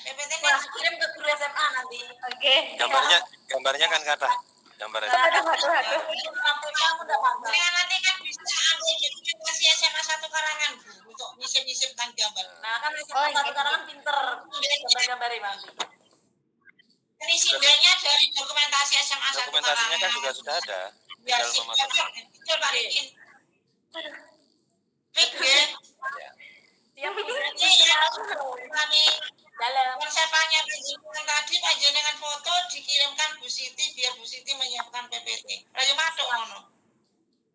PPT-nya Kirim ke guru SMA nanti. Oke. Gambarnya kan kata gambarnya. Aduh. Sampai kamu udah bangga. nanti kan bisa ambil dokumentasi SMA 1 Karangan Bu untuk nyisip-nyisipkan gambar. Nah, kan SMA satu karangan pinter gambar-gambarin nanti. Ini simbelnya dari dokumentasi SMA 1 Dokumentasinya kan juga sudah ada. Ya, Tinggal memasukkan. betul Pak Rikin. Fik ya. Siap Bu. Kami Dalam. konsepannya panjenengan tadi panjenengan foto dikirimkan Bu Siti biar Bu Siti menyiapkan PPT. Ayo masuk ngono.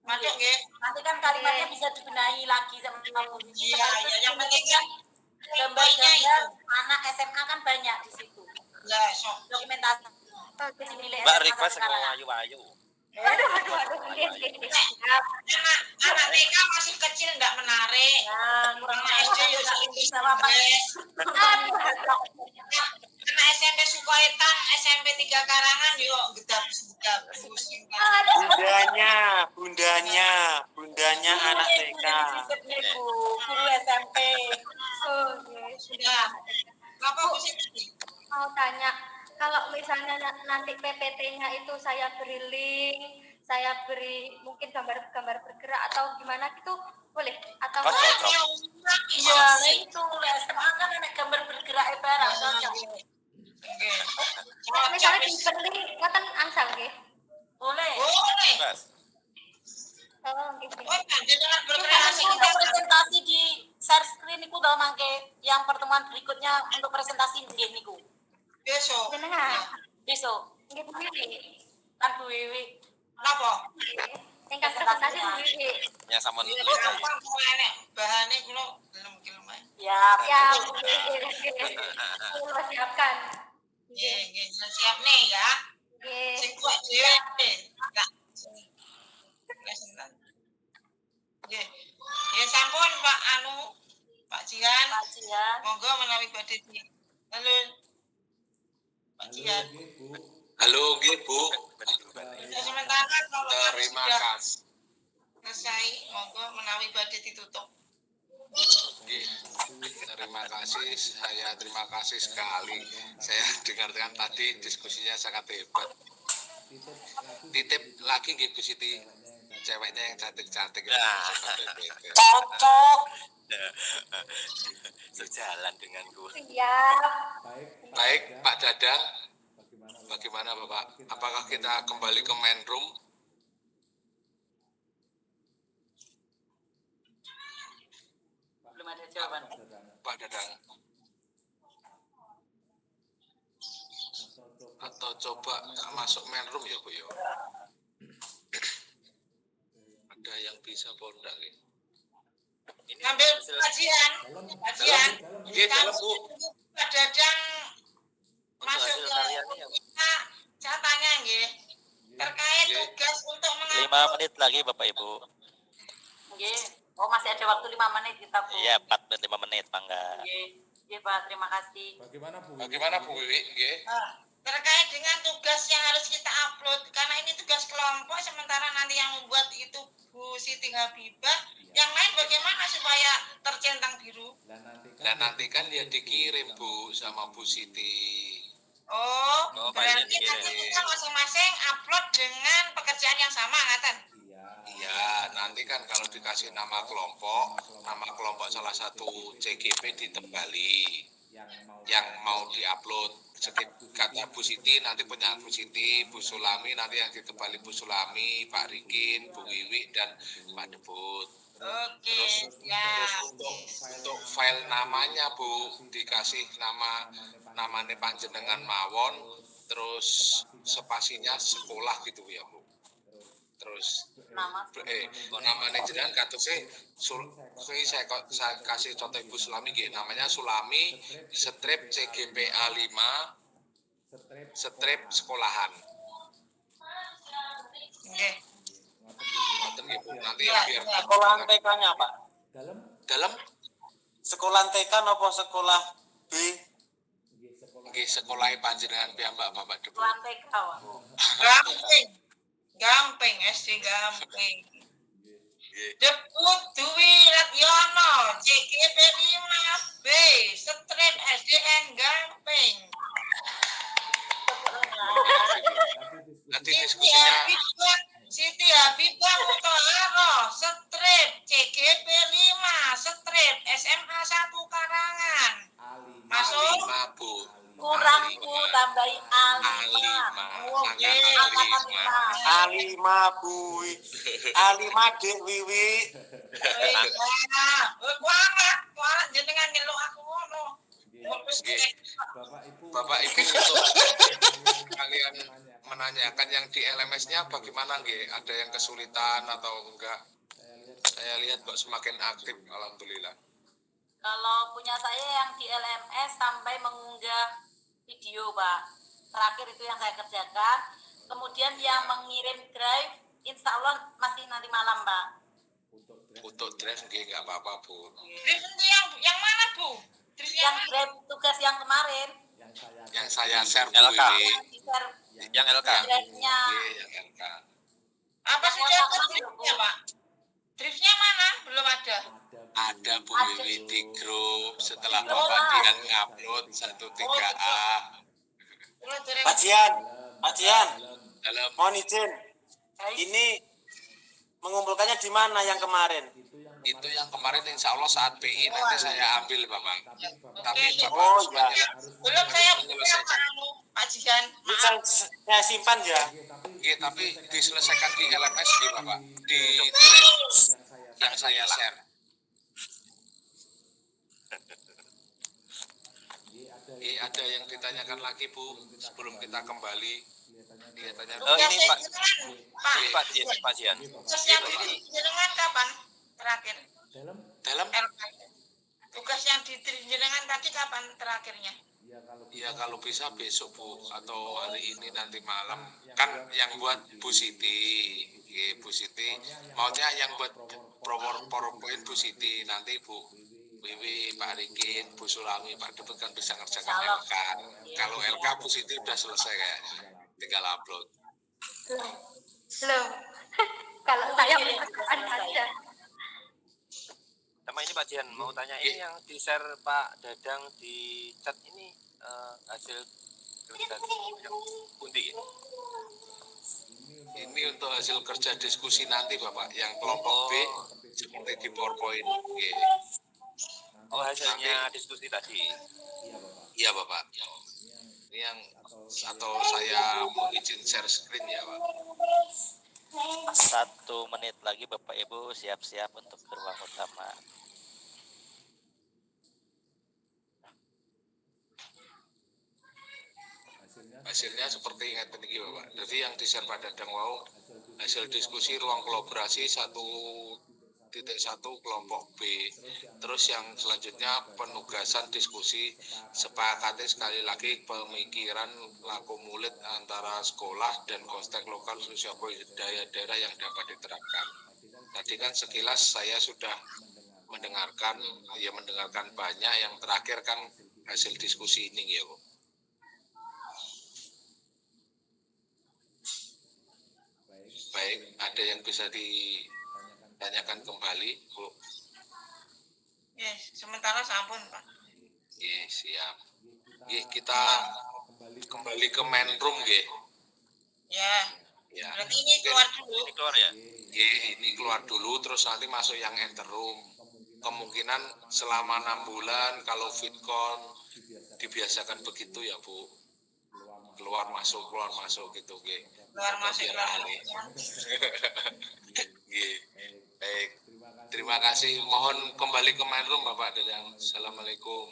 Masuk nggih. Nanti kan kalimatnya bisa dibenahi lagi sama Bu Wiwi. Iya, iya, yang penting kan Gambar-gambar itu. anak SMA kan banyak di situ. Ya, sok. Dokumentasi Oke. nilai Mbak SMA request sampai sama sekarang. ayu-ayu. Aduh. Siap. Anak TK masih kecil nggak menarik. Nah, kurang Anak SD ya nggak sering bisa apa. Anak SMP Sukoetan, SMP 3 Karangan yuk gedap-gedap. Bundanya anak TK. Guru SMP. Oke. Sudah. Apa Bu Siti? Mau tanya, kalau misalnya nanti PPT-nya itu saya beri link, saya beri mungkin gambar-gambar bergerak atau gimana gitu, boleh? Atau Oh, cocok. Iya, nah itu SMA kan anak gambar bergerak barang cocok. Oke. misalnya diberi link, ngoten angsal nggih. Boleh. Boleh. Bebas. Oh, gitu. Oh, dengan Nanti berkreasi untuk presentasi di share screen itu dalam mangke yang pertemuan berikutnya untuk presentasi nggih niku. besok. Jenengan, Besok nggih Bu Wiwi. kan Bu Wiwi. Kenapa? Tingkat presentasi Bu Wiwi. Yang sama Iya, Lita ya. gampang kok enek bahane kula gelem-gelem ae. Ya, Ya, Bu Wiwi. Kulo siapkan. Nggih, nggih, siap nih ya. Nggih. Sing kuat dhewe. Enggak. Nggih. Ya sampun Pak Pak Jihan. Pak Jihan. Monggo menawi badhe di. Halo. Pak Jihan. Halo, nggih Bu. Ya sementara kalau Terima sudah kasih. selesai, monggo menawi badhe ditutup. Nggih. Terima kasih, saya terima kasih sekali. Saya dengarkan tadi diskusinya sangat hebat. Titip lagi nggih Bu Siti, ceweknya yang cantik-cantik. Cocok. Sejalan denganku. Siap. Baik, Pak Dadang. Bagaimana Bapak? Apakah kita kembali ke main room? Belum ada jawaban. Pak Dadang. Atau coba masuk main room ya Bu ya? Ada yang bisa apa enggak nih? Ini Sambil kajian, kajian. Nggih, dalam Bu. Pak Dadang untuk masuk hasil ke karyanya ya. Nah, saya tanya nggih, terkait Nggih. tugas untuk 5 mengupload menit lagi Bapak Ibu. Nggih. Oh, masih ada waktu 5 menit kita, Bu. Iya, 5 menit, Mangga. Nggih. Nggih, Pak. Terima kasih. Bagaimana Bu Wiwi? Nggih. terkait dengan tugas yang harus kita upload, karena ini tugas kelompok, sementara nanti yang membuat itu Bu Siti Habibah, yang lain bagaimana supaya tercentang biru? Dan nanti kan dia dikirim Bu sama Bu Siti. Oh, Oh, berarti bagian nanti dikirim. kita masing-masing upload dengan pekerjaan yang sama, ngaten? Iya, nanti kan kalau dikasih nama kelompok salah satu CGP ditebali yang mau diupload. Kata Bu Siti, nanti punya Bu Siti, Bu Sulami, nanti yang ditebali Bu Sulami, Pak Rikin, Bu Wiwi, dan Pak Debut. Oke, Terus untuk file namanya Bu, dikasih namanya panjenengan mawon, terus spasinya sekolah gitu ya Bu. Terus namanya jenengan katuse saya kasih contoh Ibu Sulami nggih, namanya Sulami strip CGPA 5 strip sekolahan. Oke. Ngoten nggih Bu, nanti Iya, biar iya. Sekolah TK-nya, Pak. dalam Sekolah TK apa sekolah B? nggih sekolah panjenengan piyambak Bapak Debu. Lantai kau. Gamping, SD Gamping. Nggih. Debut Dwi Radyono, CGP 5B, strip SDN Gamping. Nanti diskusinya Siti Habibah Mutaharo, strip CGP 5, strip SMA 1 Karangan. Masuk? A5 Bu. Kurang Bu, tambahi A5. Oke. Angkatan 5. A5, Bu. A5 Dek Wiwi. Kualat jenengan nyeluk aku ngono. Bapak Ibu kalian menanyakan yang di LMS-nya bagaimana nggih? Ada yang kesulitan atau enggak? Saya Saya lihat kok semakin aktif, alhamdulillah. Kalau punya saya yang di LMS sampai mengunggah video, Pak. Terakhir itu yang saya kerjakan. Kemudian yang mengirim drive, insya Allah masih nanti malam, Pak. Untuk drive nggak apa-apa, Bu. Drive itu yang mana, Bu? Drive Yang drive tugas yang kemarin. Yang saya share Bu LK. ini. Yang di-share Yang LK. drive-nya. Yang LK. apa Yang sudah LK ada mana, drive-nya, Bu? Pak? Drive-nya mana? Belum ada. Ada Bu Ada. Wiwi di grup setelah Oh, Bapak Pak. Dian ngupload 13A. Belum drive. Pak Jian, Dalam mohon izin. Ini mengumpulkannya di mana yang kemarin? itu yang kemarin insya Allah saat PI nanti saya ambil Bapak. Tapi Oke. Bapak Oh, harus ya. Belum saya menyelesaikan. Pak Jihan. Bisa Maaf. saya simpan ya. Oke, tapi diselesaikan di LMS di Bapak. Di drive yang saya share. Ada yang ditanyakan lagi Bu sebelum kita kembali. Kelihatannya Oh, ini Pak. Pak. Ini Pak Jian. Tugas yang jenengan kapan terakhir? dalam Tugas yang di jenengan tadi kapan terakhirnya? ya kalau bisa besok Bu atau hari ini nanti malam kan yang buat Bu Siti. Oke, Bu Siti maunya yang buat PowerPoint Bu Siti nanti Bu Wiwi, Pak Rikin, Bu Sulami, Pak Debut kan bisa ngerjakan LK. Kalau LK Bu Siti udah selesai kayaknya, tinggal upload. Belum. Kalau saya mengerjakan aja. Sama ini Pak Jian, mau tanya ini yang di-share Pak Dadang di chat ini hasil kerja yang pundi ya? Ini untuk hasil kerja diskusi nanti Bapak, yang kelompok B seperti di PowerPoint. Oke. Oh, hasilnya diskusi tadi. Iya Bapak. Ini yang atau saya mau izin share screen ya Pak. 1 menit lagi Bapak Ibu siap-siap untuk ke ruang utama. Hasilnya seperti ingat ini Bapak. Jadi yang di-share pada Dadang Wau hasil diskusi ruang kolaborasi 1.1 kelompok B. Terus yang selanjutnya penugasan diskusi sepakati sekali lagi pemikiran laku mulut antara sekolah dan konteks lokal sosial budaya daerah yang dapat diterapkan. Tadi kan sekilas saya sudah mendengarkan banyak, yang terakhir kan hasil diskusi ini ya Bu. Baik, ada yang bisa ditanyakan kembali, Bu? Yes, sementara sampun, Pak. Yes, siap. Yes, kita kembali ke main room, ya. Ya. Ya. Berarti ini keluar dulu. Ini keluar ya? Ini keluar dulu, terus nanti masuk yang enter room. Kemungkinan selama 6 bulan kalau Fitcon dibiasakan begitu ya Bu. Keluar masuk gitu, G. Keluar masuk. Baik. Terima kasih. Mohon kembali ke main room Bapak Dadang. Assalamualaikum.